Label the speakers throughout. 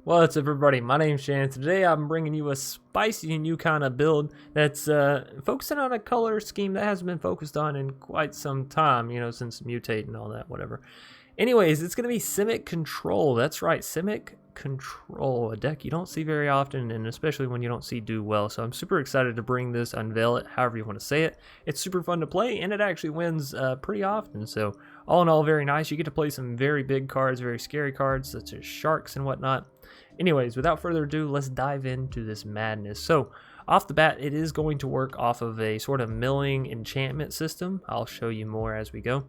Speaker 1: What's up, everybody? My name's Shannon. Today I'm bringing you a spicy new kind of build that's focusing on a color scheme that hasn't been focused on in quite some time, you know, since Mutate and all that, whatever. Anyways, it's going to be Simic Control. That's right, Simic Control, a deck you don't see very often, and especially when you don't see do well. So I'm super excited to bring this, unveil it, however you want to say it. It's super fun to play, and it actually wins pretty often. So all in all, very nice. You get to play some very big cards, very scary cards, such as sharks and whatnot. Anyways, without further ado, let's dive into this madness. So off the bat, it is going to work off of a sort of milling enchantment system. I'll show you more as we go.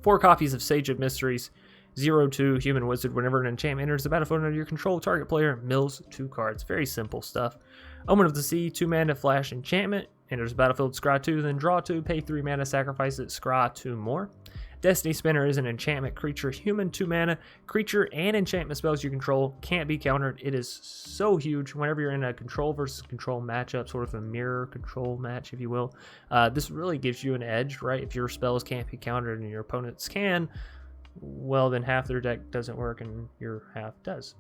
Speaker 1: 4 copies of Sage of Mysteries, 0/2 Human Wizard. Whenever an enchantment enters the battlefield under your control, target player mills 2 cards. Very simple stuff. Omen of the Sea, 2 mana flash enchantment. Enters the battlefield, scry 2, then draw 2, pay 3 mana, sacrifice it, scry 2 more. Destiny Spinner is an enchantment creature, human, 2 mana. Creature and enchantment spells you control can't be countered. It is so huge whenever you're in a control versus control matchup, sort of a mirror control match, if you will. This really gives you an edge, right? If your spells can't be countered and your opponents can, well, then half their deck doesn't work and your half does.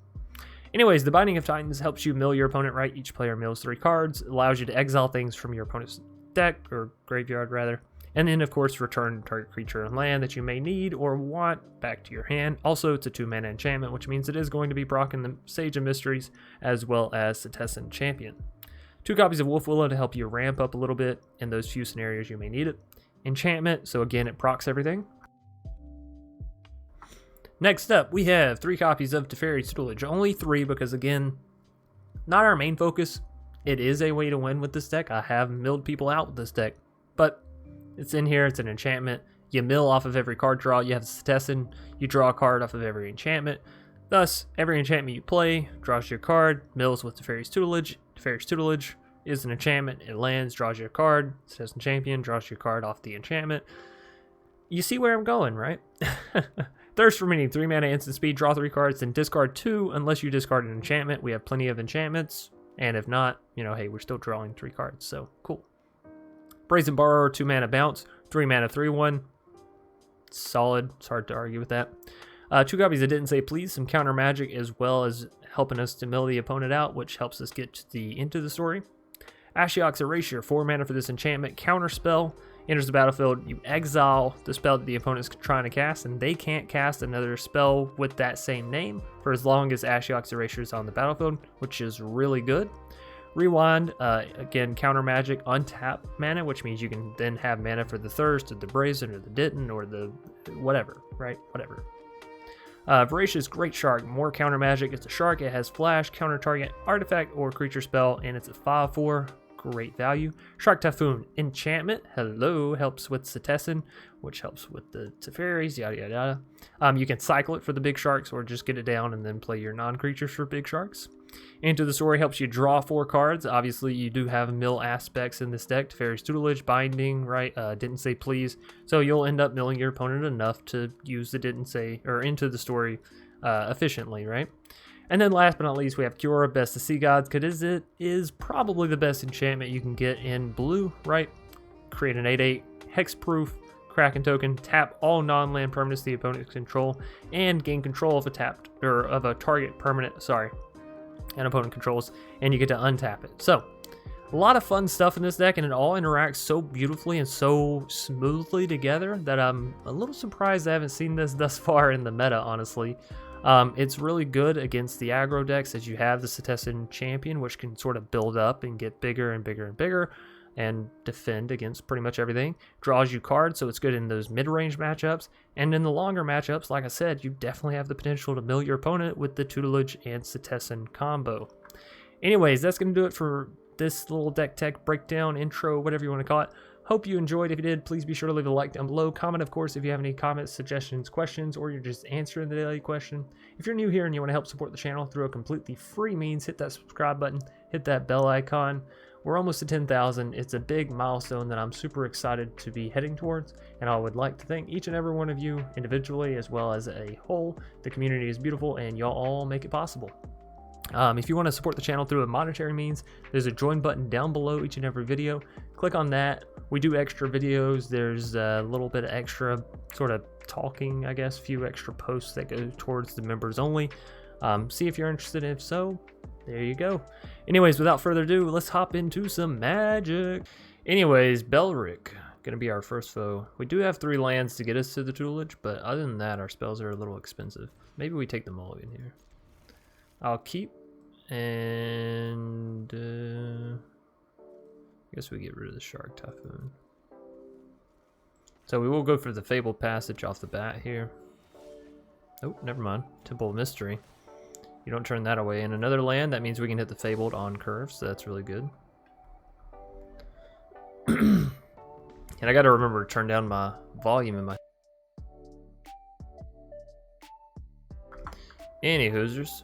Speaker 1: Anyways, the Binding of Titans helps you mill your opponent, right? Each player mills 3 cards, allows you to exile things from your opponent's deck, or graveyard rather. And then, of course, return target creature and land that you may need or want back to your hand. Also, it's a 2 mana enchantment, which means it is going to be proccing the Sage of Mysteries as well as Setessan Champion. 2 copies of Wolf Willow to help you ramp up a little bit in those few scenarios you may need it. Enchantment, so again, it procs everything. Next up, we have 3 copies of Teferi's Tutelage. Only 3 because, again, not our main focus. It is a way to win with this deck. I have milled people out with this deck, but it's in here. It's an enchantment. You mill off of every card draw. You have Setessan. You draw a card off of every enchantment. Thus, every enchantment you play draws your card, mills with Teferi's Tutelage. Teferi's Tutelage is an enchantment. It lands, draws your card. Setessan Champion draws your card off the enchantment. You see where I'm going, right? Thirst for Meaning, 3 mana instant speed, draw 3 cards, then discard 2 unless you discard an enchantment. We have plenty of enchantments, and if not, you know, hey, we're still drawing 3 cards, so cool. Brazen Borrower, 2 mana bounce, 3 mana 3/1. Solid. It's hard to argue with that. 2 copies of Didn't Say Please, some counter magic as well as helping us to mill the opponent out, which helps us get to the end of the story. Ashiok's Erasure, 4 mana for this enchantment, counter spell. Enters the battlefield, you exile the spell that the opponent's trying to cast, and they can't cast another spell with that same name for as long as Ashiok's Erasure is on the battlefield, which is really good. Rewind, again, counter magic, untap mana, which means you can then have mana for the Thirst, or the Brazen, or the Didn't, or the whatever, right? Whatever. Voracious Greatshark, more counter magic. It's a shark, it has flash, counter target, artifact, or creature spell, and it's a 5/4. Great value. Shark Typhoon, enchantment, hello, helps with Setessan, which helps with the Teferis, yada yada yada. You can cycle it for the big sharks or just get it down and then play your non-creatures for big sharks. Into the Story helps you draw 4 cards. Obviously, you do have mill aspects in this deck. Teferi's Tutelage, Binding, right? Didn't Say Please. So you'll end up milling your opponent enough to use the Didn't Say, or Into the Story efficiently, right? And then last but not least, we have Cura, Best of Sea Gods, because it is probably the best enchantment you can get in blue, right? Create an 8/8, hexproof, Kraken token, tap all non-land permanents the opponent's control, and gain control of a target permanent, an opponent controls, and you get to untap it. So, a lot of fun stuff in this deck, and it all interacts so beautifully and so smoothly together that I'm a little surprised I haven't seen this thus far in the meta, honestly. It's really good against the aggro decks as you have the Setessan Champion, which can sort of build up and get bigger and bigger and bigger and defend against pretty much everything. Draws you cards, so it's good in those mid-range matchups. And in the longer matchups, like I said, you definitely have the potential to mill your opponent with the Tutelage and Setessan combo. Anyways, that's going to do it for this little deck tech breakdown, intro, whatever you want to call it. Hope you enjoyed. If you did, please be sure to leave a like down below. Comment, of course, if you have any comments, suggestions, questions, or you're just answering the daily question. If you're new here and you want to help support the channel through a completely free means, hit that subscribe button, hit that bell icon. We're almost to 10,000. It's a big milestone that I'm super excited to be heading towards, and I would like to thank each and every one of you individually as well as a whole. The community is beautiful, and y'all all make it possible. If you want to support the channel through a monetary means, there's a join button down below each and every video. Click on that. We do extra videos. There's a little bit of extra sort of talking, I guess, few extra posts that go towards the members only. See if you're interested. If so, there you go. Anyways, without further ado, let's hop into some magic. Anyways, Belric, gonna be our first foe. We do have 3 lands to get us to the tutelage, but other than that, our spells are a little expensive. Maybe we take the mulligan here. I'll keep, and I guess we get rid of the Shark Typhoon. So we will go for the Fabled Passage off the bat here. Oh, never mind. Temple of Mystery. You don't turn that away. In another land, that means we can hit the Fabled on curve, so that's really good. And I gotta remember to turn down my volume in my... Any hoosers.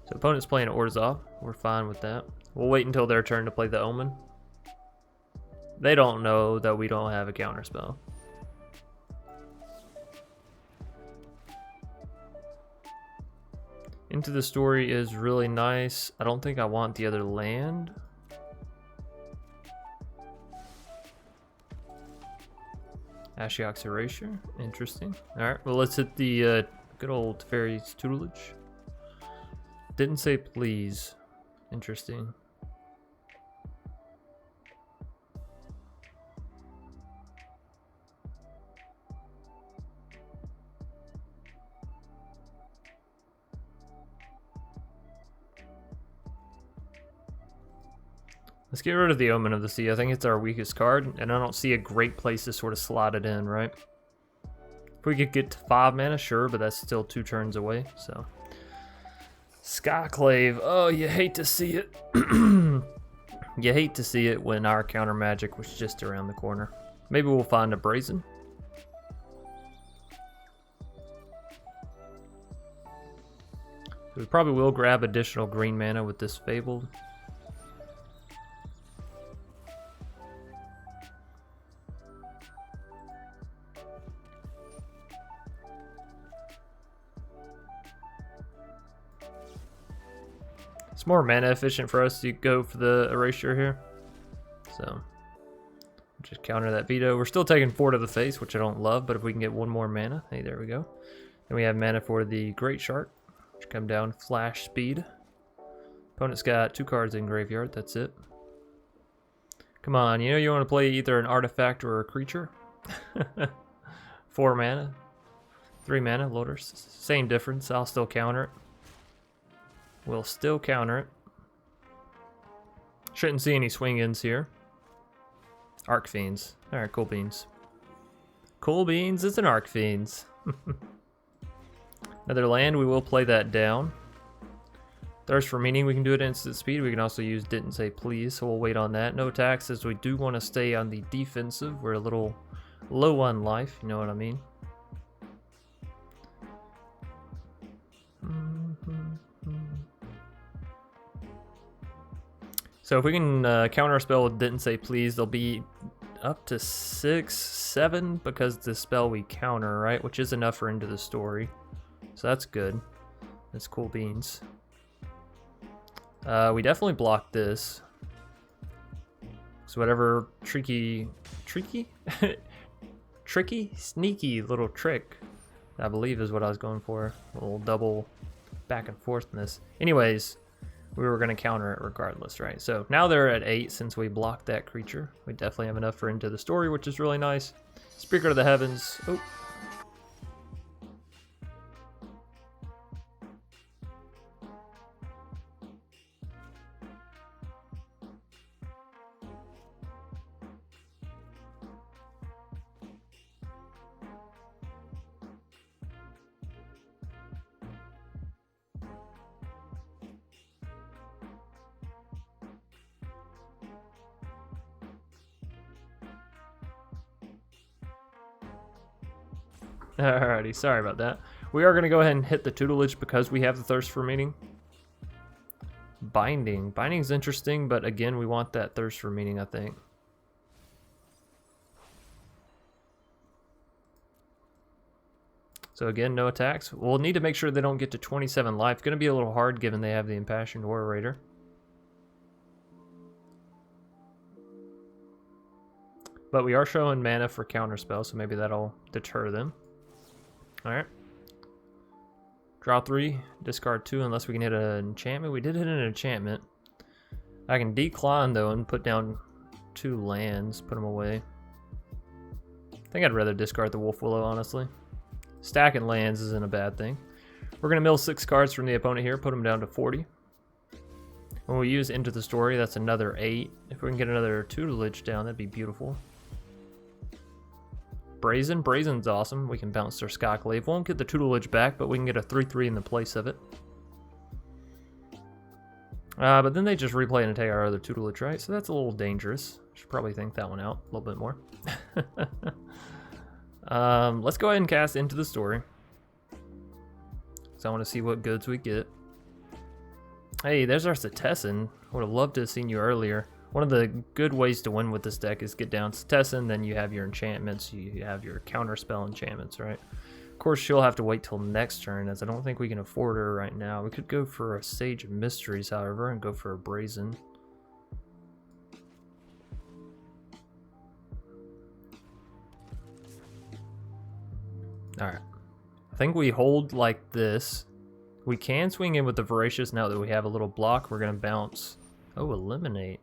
Speaker 1: So opponent's playing Orzhov. We're fine with that. We'll wait until their turn to play the Omen. They don't know that we don't have a counterspell. Into the Story is really nice. I don't think I want the other land. Ashiok's Erasure. Interesting. Alright, well let's hit the good old Teferi's tutelage. Didn't say please. Interesting. Let's get rid of the Omen of the Sea. I think it's our weakest card, and I don't see a great place to sort of slot it in, right? If we could get to 5 mana, sure, but that's still 2 turns away, so. Skyclave, oh, you hate to see it. You hate to see it when our counter magic was just around the corner. Maybe we'll find a Brazen. We probably will grab additional green mana with this Fabled. It's more mana efficient for us to go for the Erasure here. So, just counter that veto. We're still taking 4 to the face, which I don't love, but if we can get 1 more mana, hey, there we go. Then we have mana for the Greatshark, which come down flash speed. Opponent's got 2 cards in graveyard, that's it. Come on, you know you want to play either an artifact or a creature? 4 mana. 3 mana, loaders. Same difference, I'll still counter it. We'll still counter it. Shouldn't see any swing-ins here. Arc Fiends. Alright, cool beans. Cool beans is an Arc Fiends. Another land, we will play that down. Thirst for Meaning, we can do it at instant speed. We can also use Didn't Say Please, so we'll wait on that. No attacks, as we do want to stay on the defensive. We're a little low on life, you know what I mean. So if we can counter a spell with Didn't Say Please, they'll be up to 6, 7 because the spell we counter, right? Which is enough for Into the Story. So that's good. That's cool beans. We definitely block this. So whatever tricky, sneaky little trick, I believe is what I was going for. A little double back and forthness. Anyways, we were going to counter it regardless, right? So now they're at 8 since we blocked that creature. We definitely have enough for Into the Story, which is really nice. Speaker of the Heavens. Oh. Alrighty, sorry about that. We are going to go ahead and hit the tutelage because we have the Thirst for Meaning. Binding. Binding's interesting, but again, we want that Thirst for Meaning, I think. So again, no attacks. We'll need to make sure they don't get to 27 life. It's going to be a little hard given they have the Impassioned Orator. But we are showing mana for counterspell, so maybe that'll deter them. Alright. Draw 3, discard 2 unless we can hit an enchantment. We did hit an enchantment. I can decline though and put down 2 lands, put them away. I think I'd rather discard the Wolf Willow, honestly. Stacking lands isn't a bad thing. We're going to mill 6 cards from the opponent here, put them down to 40. When we use Into the Story, that's another 8. If we can get another tutelage down, that'd be beautiful. Brazen's awesome. We can bounce their Skyclave. Won't get the tutelage back, but we can get a 3/3 in the place of it. But then they just replay and take our other tutelage, right? So that's a little dangerous. Should probably think that one out a little bit more. Let's go ahead and cast Into the Story. So I want to see what goods we get. Hey, there's our Setessan. Would have loved to have seen you earlier. One of the good ways to win with this deck is get down Setessan, then you have your enchantments, you have your counterspell enchantments, right? Of course, she'll have to wait till next turn, as I don't think we can afford her right now. We could go for a Sage of Mysteries, however, and go for a Brazen. Alright. I think we hold like this. We can swing in with the Voracious now that we have a little block. We're going to bounce. Oh, Eliminate.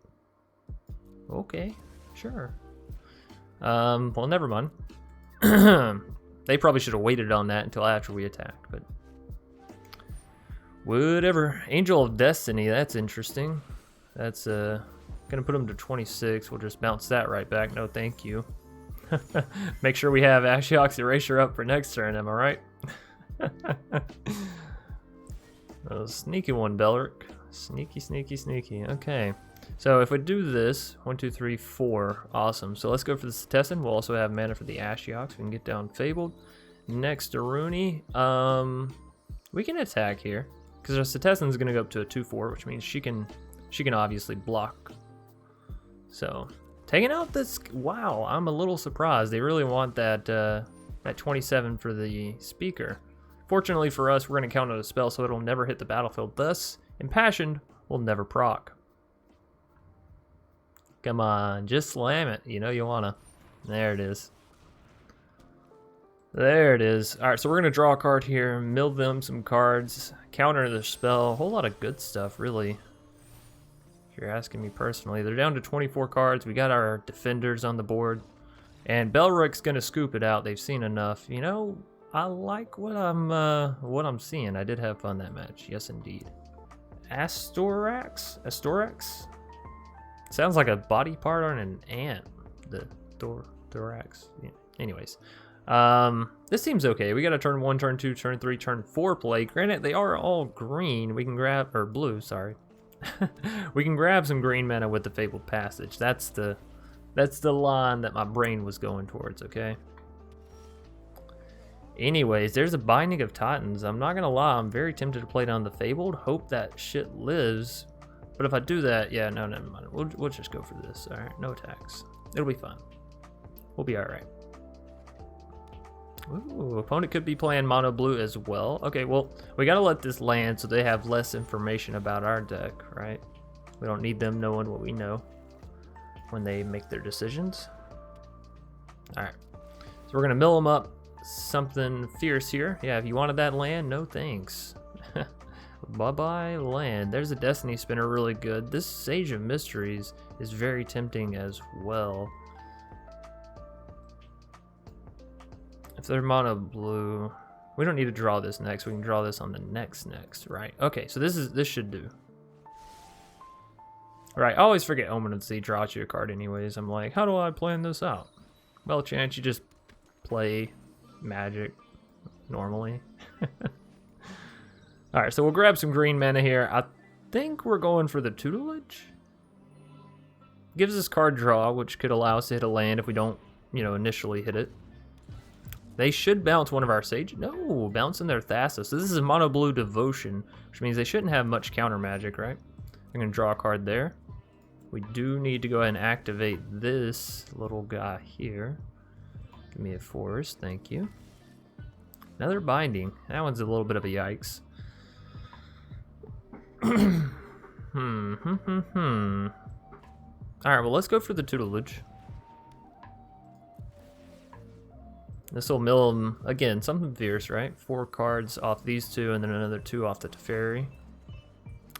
Speaker 1: Okay, sure. Well, never mind. They probably should have waited on that until after we attacked, but whatever. Angel of Destiny, that's interesting. That's gonna put him to 26. We'll just bounce that right back. No, thank you. Make sure we have Ashiok's Erasure up for next turn, am I right? Oh, sneaky one, Belric. Sneaky, sneaky, sneaky. Okay. So if we do this, 1, 2, 3, 4, awesome. So let's go for the Setessan. We'll also have mana for the Ashiok, so we can get down Fabled. Next to Rooney, we can attack here because our Setessan's gonna go up to a 2/4, which means she can obviously block. So taking out this, wow, I'm a little surprised. They really want that that 27 for the speaker. Fortunately for us, we're gonna count on a spell, so it'll never hit the battlefield. Thus, Impassioned will never proc. Come on, just slam it. You know you wanna. There it is. There it is. Alright, so we're gonna draw a card here, mill them some cards, counter the spell. A whole lot of good stuff, really. If you're asking me personally. They're down to 24 cards. We got our defenders on the board. And Belric's gonna scoop it out. They've seen enough. You know, I like what I'm seeing. I did have fun that match. Yes, indeed. Astorax? Sounds like a body part on an ant. The thorax. Yeah. Anyways, this seems okay. We got a turn 1, turn 2, turn 3, turn 4 play. Granted, they are all green. We can grab, or blue, sorry. We can grab some green mana with the Fabled Passage. That's the line that my brain was going towards. Okay. Anyways, there's a Binding of Titans. I'm not gonna lie, I'm very tempted to play down the Fabled. Hope that shit lives. But if I do that, yeah, no, never mind. We'll just go for this. All right, no attacks. It'll be fine. We'll be all right. Ooh, opponent could be playing mono blue as well. Okay, well, we gotta let this land so they have less information about our deck, right? We don't need them knowing what we know when they make their decisions. All right, so we're gonna mill them up something fierce here. Yeah, if you wanted that land, no thanks. Bye-bye land. There's a Destiny Spinner, really good. This Sage of Mysteries is very tempting as well. If they're mono blue, we don't need to draw this next. We can draw this on the next, right? Okay, so this should do. Right, I always forget Omen and see draws you a card anyways. I'm like, how do I plan this out? Well, chance you just play Magic normally. Alright, so we'll grab some green mana here. I think we're going for the tutelage. Gives us card draw, which could allow us to hit a land if we don't, you know, initially hit it. They should bounce one of our Sage. No, bouncing their Thassos. So this is mono blue Devotion, which means they shouldn't have much counter magic, right? I'm going to draw a card there. We do need to go ahead and activate this little guy here. Give me a forest, thank you. Another Binding. That one's a little bit of a yikes. Alright, well, let's go for the tutelage. This will mill him again, something fierce, right? 4 cards off these 2 and then another 2 off the Teferi.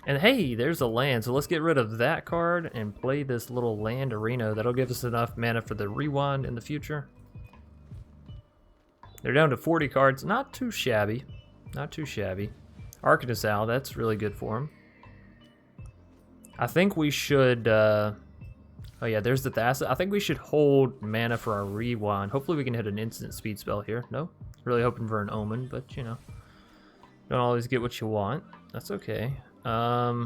Speaker 1: And hey, there's a land, so let's get rid of that card and play this little land arena. That'll give us enough mana for the rewind in the future. They're down to 40 cards, not too shabby. Not too shabby. Arcanist Owl, that's really good for him. I think we should, oh yeah, there's the Thassa. I think we should hold mana for our rewind. Hopefully we can hit an instant speed spell here. No? Really hoping for an Omen, but you know. Don't always get what you want. That's okay. Yeah,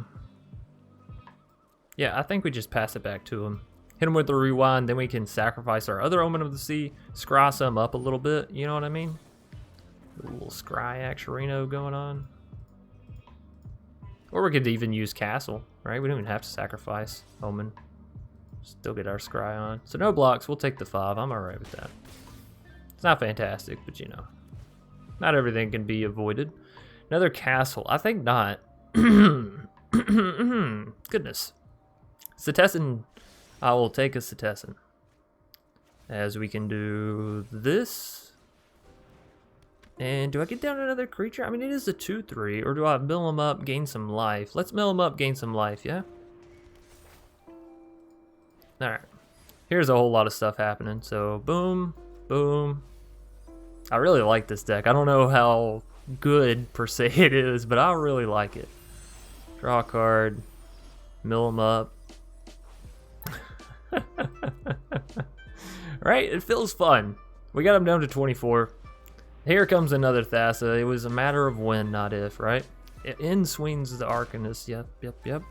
Speaker 1: I think we just pass it back to him. Hit him with the rewind, then we can sacrifice our other Omen of the Sea, scry some up a little bit, you know what I mean? A little scry Axarino going on. Or we could even use Castle, right? We don't even have to sacrifice Omen. Still get our scry on. So no blocks, we'll take the 5. I'm alright with that. It's not fantastic, but you know. Not everything can be avoided. Another Castle, I think not. Goodness. Setessan, I will take a Setessan. As we can do this. And do I get down another creature? I mean, it is a 2/3. Or do I mill him up, gain some life? Let's mill him up, gain some life, yeah? Alright. Here's a whole lot of stuff happening. So, boom, boom. I really like this deck. I don't know how good, per se, it is, but I really like it. Draw a card, mill them up. Right? It feels fun. We got them down to 24. Here comes another Thassa. It was a matter of when, not if, right? In swings the Arcanist. Yep, yep, yep.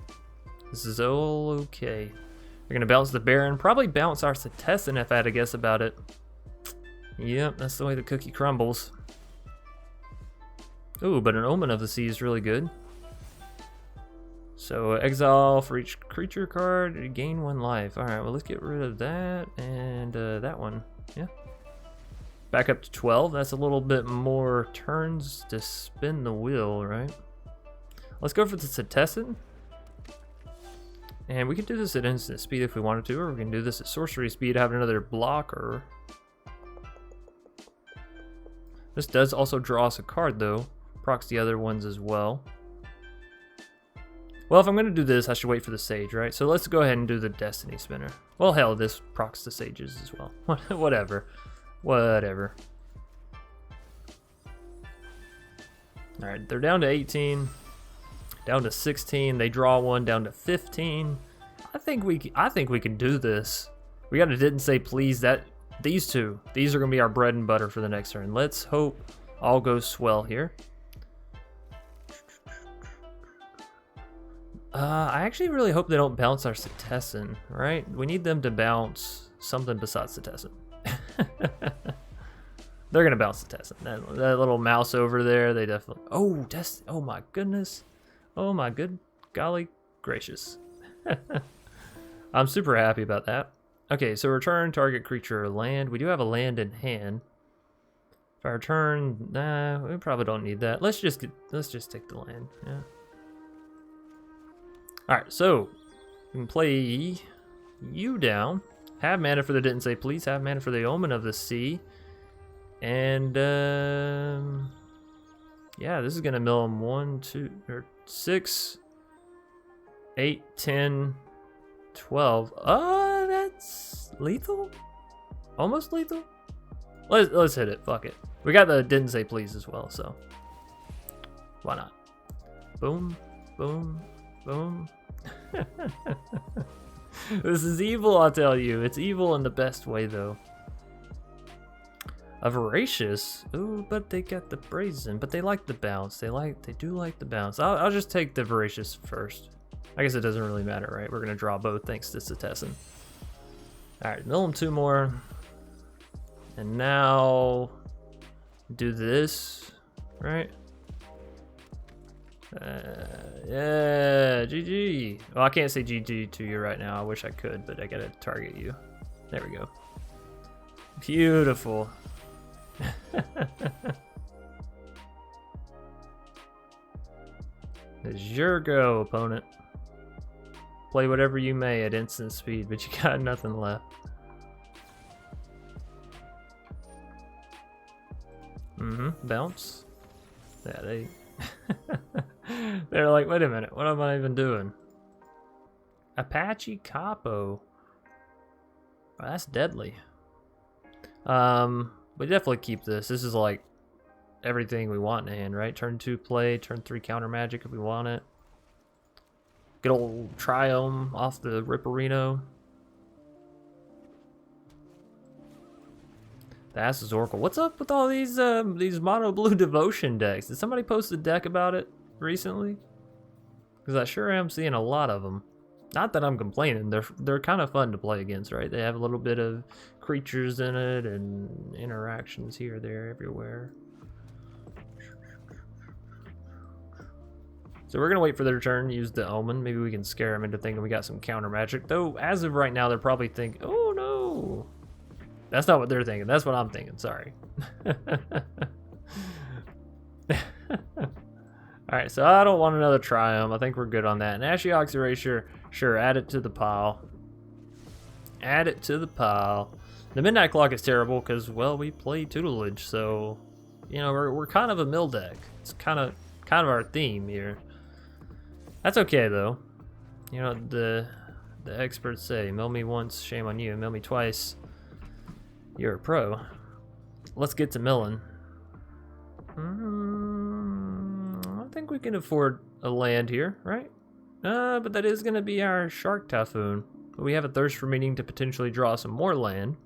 Speaker 1: This is all okay. We're gonna bounce the Baron. Probably bounce our Setessan if I had to guess about it. Yep, that's the way the cookie crumbles. Ooh, but an Omen of the Sea is really good. So exile for each creature card, gain 1 life. Alright, well let's get rid of that and that one. Yeah. Back up to 12. That's a little bit more turns to spin the wheel, right? Let's go for the Setessan. And we can do this at instant speed if we wanted to, or we can do this at sorcery speed, have another blocker. This does also draw us a card though. Procs the other ones as well. Well, if I'm going to do this, I should wait for the Sage, right? So let's go ahead and do the Destiny Spinner. Well, hell, this procs the Sages as well. Whatever. Whatever. Alright, they're down to 18. Down to 16. They draw 1 down to 15. I think we can do this. We got a didn't say please. These are going to be our bread and butter for the next turn. Let's hope all goes swell here. I actually really hope they don't bounce our Setessan, right? We need them to bounce something besides Setessan. They're gonna bounce Setessan. That little mouse over there, they definitely. Oh, oh my goodness. Oh my good golly gracious. I'm super happy about that. Okay, so return target creature or land. We do have a land in hand. If I return, nah, we probably don't need that. Let's just take the land. Yeah. Alright, so we can play you down. Have mana for the didn't say please. Have mana for the Omen of the Sea. And yeah, this is gonna mill him 1, 2, or 6, 8, 10, 12. That's lethal? Almost lethal? Let's hit it. Fuck it. We got the didn't say please as well, so why not? Boom, boom. Boom. This is evil, I'll tell you. It's evil in the best way, though. A Voracious. Ooh, but they got the Brazen. But they like the bounce. They do like the bounce. I'll just take the Voracious first. I guess it doesn't really matter, right? We're gonna draw both thanks to Setessan. Alright, mill them 2 more. And now do this, right? Yeah, GG. Well, I can't say GG to you right now. I wish I could, but I gotta target you. There we go. Beautiful. It's your go, opponent. Play whatever you may at instant speed, but you got nothing left. Bounce. Yeah, they... They're like, wait a minute, what am I even doing? Apache Capo. Oh, that's deadly. We definitely keep this. This is like everything we want in hand, right? Turn 2 play, turn 3 counter magic if we want it. Good old Triome off the Ripperino. The Ashes Oracle. What's up with all these mono blue devotion decks? Did somebody post a deck about it recently? Because I sure am seeing a lot of them. Not that I'm complaining. They're kind of fun to play against, right? They have a little bit of creatures in it and interactions here, there, everywhere. So we're gonna wait for their turn, use the Omen. Maybe we can scare them into thinking we got some counter magic. Though, as of right now, they're probably thinking, oh no. That's not what they're thinking. That's what I'm thinking. Sorry. Alright, so I don't want another Triumph. I think we're good on that. And Ashiok's Erasure, sure, add it to the pile. Add it to the pile. The Midnight Clock is terrible because, well, we play Tutelage, so, you know, we're kind of a mill deck. It's kind of our theme here. That's okay, though. You know, the experts say, mill me once, shame on you. Mill me twice, you're a pro. Let's get to milling. I think we can afford a land here, right? But that is going to be our Shark Typhoon. But we have a thirst for meaning to potentially draw some more land.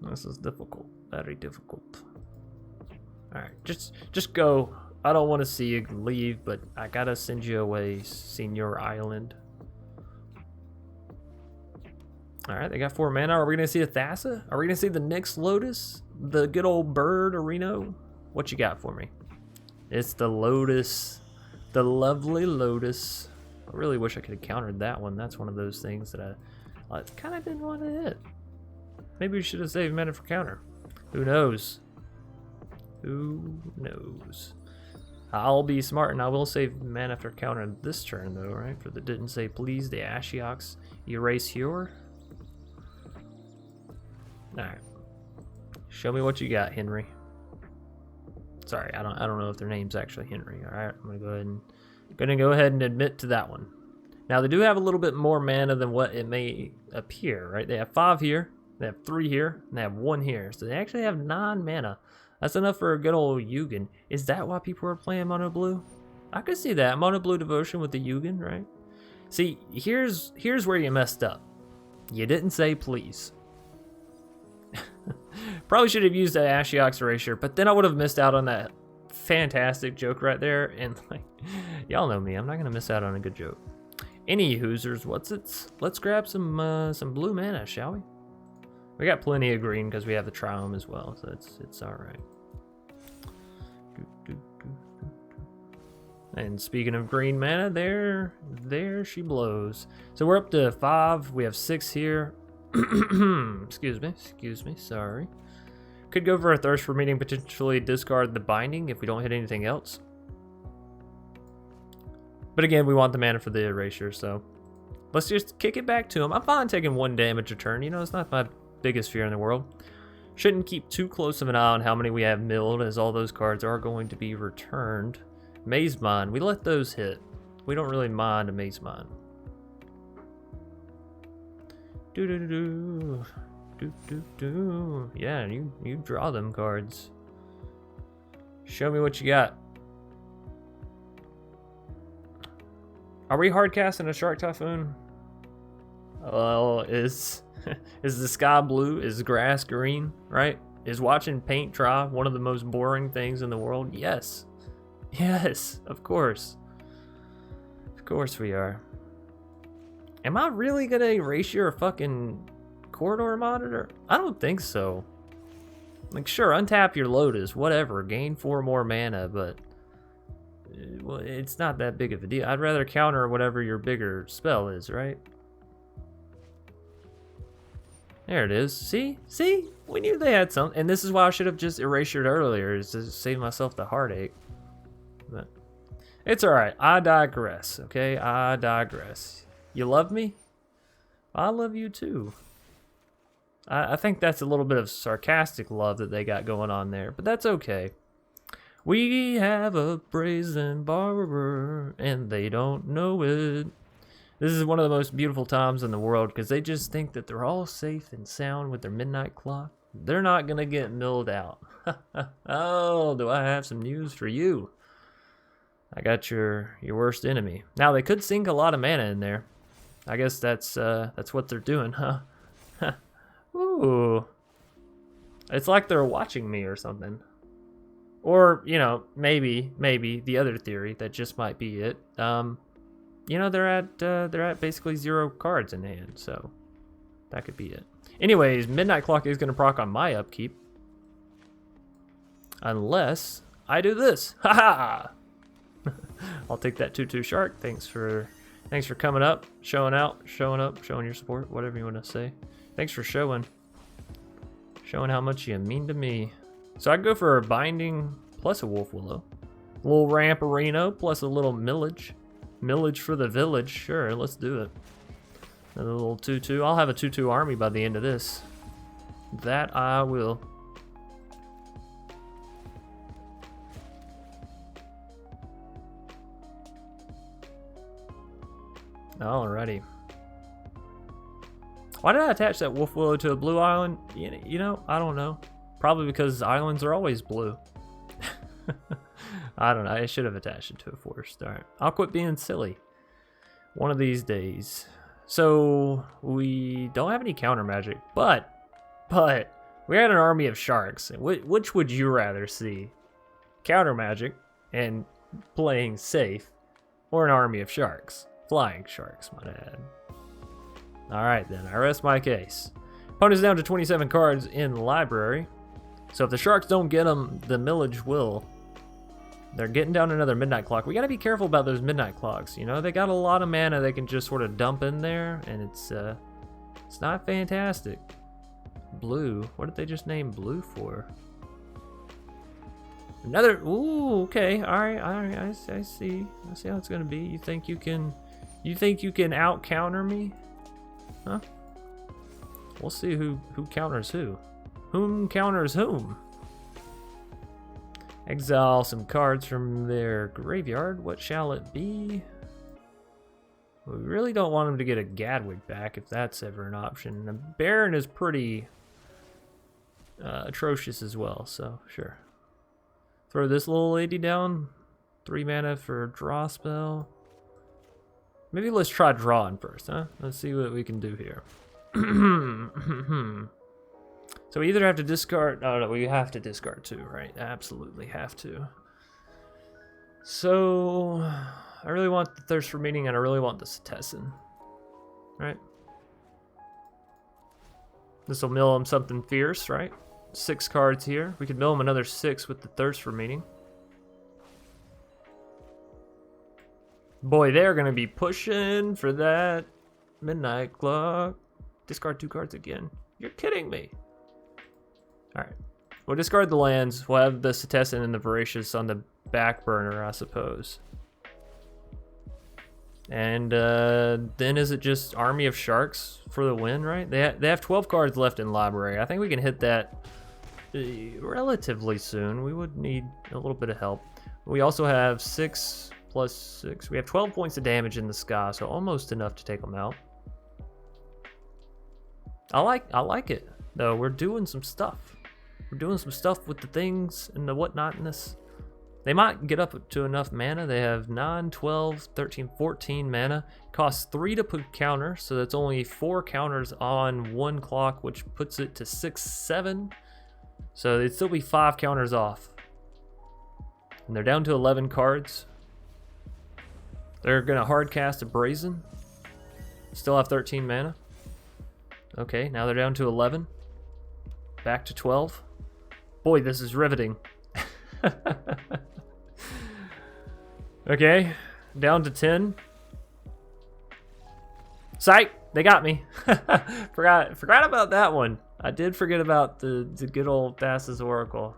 Speaker 1: This is difficult, very difficult. Alright, just go. I don't want to see you leave, but I gotta send you away, Senior Island. Alright, they got 4 mana. Are we gonna see a Thassa? Are we gonna see the Nyx Lotus? The good old bird Arena? What you got for me? It's the Lotus. The lovely Lotus. I really wish I could have countered that one. That's one of those things that I kind of didn't want to hit. Maybe we should have saved mana for counter. Who knows? Who knows? I'll be smart and I will save mana for counter this turn though, right? For the didn't say please, the Ashiok's Erasure. Alright. Show me what you got, Henry. Sorry, I don't know if their name's actually Henry. Alright, I'm gonna go ahead and admit to that one. Now they do have a little bit more mana than what it may appear, right? They have 5 here, they have 3 here, and they have 1 here. So they actually have 9 mana. That's enough for a good old Yugen. Is that why people are playing mono blue? I could see that. Mono blue devotion with the Yugen, right? See, here's where you messed up. You didn't say please. Probably should have used that Ashiok's Erasure, but then I would have missed out on that fantastic joke right there. And like, y'all know me, I'm not gonna miss out on a good joke. Any hoosers, let's grab some blue mana, shall we? We got plenty of green because we have the Triome as well, so it's all right. And speaking of green mana, there she blows. So we're up to 5. We have 6 here. excuse me, sorry. Could go for a thirst for meaning, potentially discard the binding if we don't hit anything else. But again, we want the mana for the Erasure, so let's just kick it back to him. I'm fine taking 1 damage a turn. You know, it's not my biggest fear in the world. Shouldn't keep too close of an eye on how many we have milled, as all those cards are going to be returned. Maze Mine, we let those hit. We don't really mind a Maze Mine. Yeah, you draw them cards. Show me what you got. Are we hard casting a Shark Typhoon? Well, is the sky blue? Is grass green? Right? Is watching paint dry one of the most boring things in the world? Yes. Yes, of course. Of course we are. Am I really gonna erasure a fucking corridor monitor? I don't think so. Like, sure, untap your Lotus, whatever, gain 4 more mana, but well, it's not that big of a deal. I'd rather counter whatever your bigger spell is, right? There it is. See? See? We knew they had something. And this is why I should have just erasured earlier, is to save myself the heartache. But it's alright. I digress, okay? I digress. You love me? I love you too. I think that's a little bit of sarcastic love that they got going on there, but that's okay. We have a Brazen Borrower, and they don't know it. This is one of the most beautiful times in the world, because they just think that they're all safe and sound with their midnight clock. They're not going to get milled out. Oh, do I have some news for you? I got your worst enemy. Now, they could sink a lot of mana in there. I guess that's what they're doing, huh? Ooh. It's like they're watching me or something. Or, you know, maybe the other theory, that just might be it. You know, they're at basically 0 cards in hand, so that could be it. Anyways, Midnight Clock is going to proc on my upkeep. Unless I do this. Haha! I'll take that 2/2 shark. Thanks for coming up, showing up, showing your support, whatever you want to say. Thanks for showing how much you mean to me. So I'd go for a Binding plus a Wolf Willow. A little Ramparino plus a little Millage. Millage for the village. Sure, let's do it. Another little 2/2. I'll have a 2/2 army by the end of this. That I will. Alrighty. Why did I attach that Wolf Willow to a blue island? You know, I don't know. Probably because islands are always blue. I don't know. I should have attached it to a forest. Alright. I'll quit being silly. One of these days. So, we don't have any counter magic, but we had an army of sharks. Which would you rather see? Counter magic and playing safe, or an army of sharks? Flying sharks, might add. Alright then, I rest my case. Opponent's down to 27 cards in the library. So if the sharks don't get them, the millage will. They're getting down another midnight clock. We gotta be careful about those midnight clocks. You know, they got a lot of mana they can just sort of dump in there, and it's not fantastic. Blue. What did they just name blue for? Another. Ooh, okay. All right. I see. I see how it's gonna be. You think you can out counter me? Huh? We'll see who counters who. Whom counters whom? Exile some cards from their graveyard. What shall it be? We really don't want them to get a Gadwig back, if that's ever an option. The Baron is pretty atrocious as well, so sure. Throw this little lady down. 3 mana for draw spell. Maybe let's try drawing first, huh? Let's see what we can do here. So we either have to discard. Oh no, we have to discard 2, right? Absolutely have to. So I really want the Thirst for Meaning, and I really want the Setessan, right? This will mill him something fierce, right? 6 cards here. We could mill him another 6 with the Thirst for Meaning. Boy, they're gonna be pushing for that midnight clock. Discard 2 cards again. You're kidding me. Alright. We'll discard the lands. We'll have the Setessan and the Voracious on the back burner, I suppose. And then is it just Army of Sharks for the win, right? They have 12 cards left in library. I think we can hit that relatively soon. We would need a little bit of help. We also have 6 plus 6. We have 12 points of damage in the sky, so almost enough to take them out. I like it, though. We're doing some stuff. We're doing some stuff with the things and the whatnotness. They might get up to enough mana. They have 9, 12, 13, 14 mana. Costs 3 to put counter, so that's only 4 counters on 1 clock, which puts it to 6, 7. So it'd still be 5 counters off. And they're down to 11 cards. They're gonna hard cast a Brazen. Still have 13 mana. Okay, now they're down to 11. Back to 12. Boy, this is riveting. Okay, down to 10. Psych! They got me. Forgot about that one. I did forget about the good old Thassa's Oracle.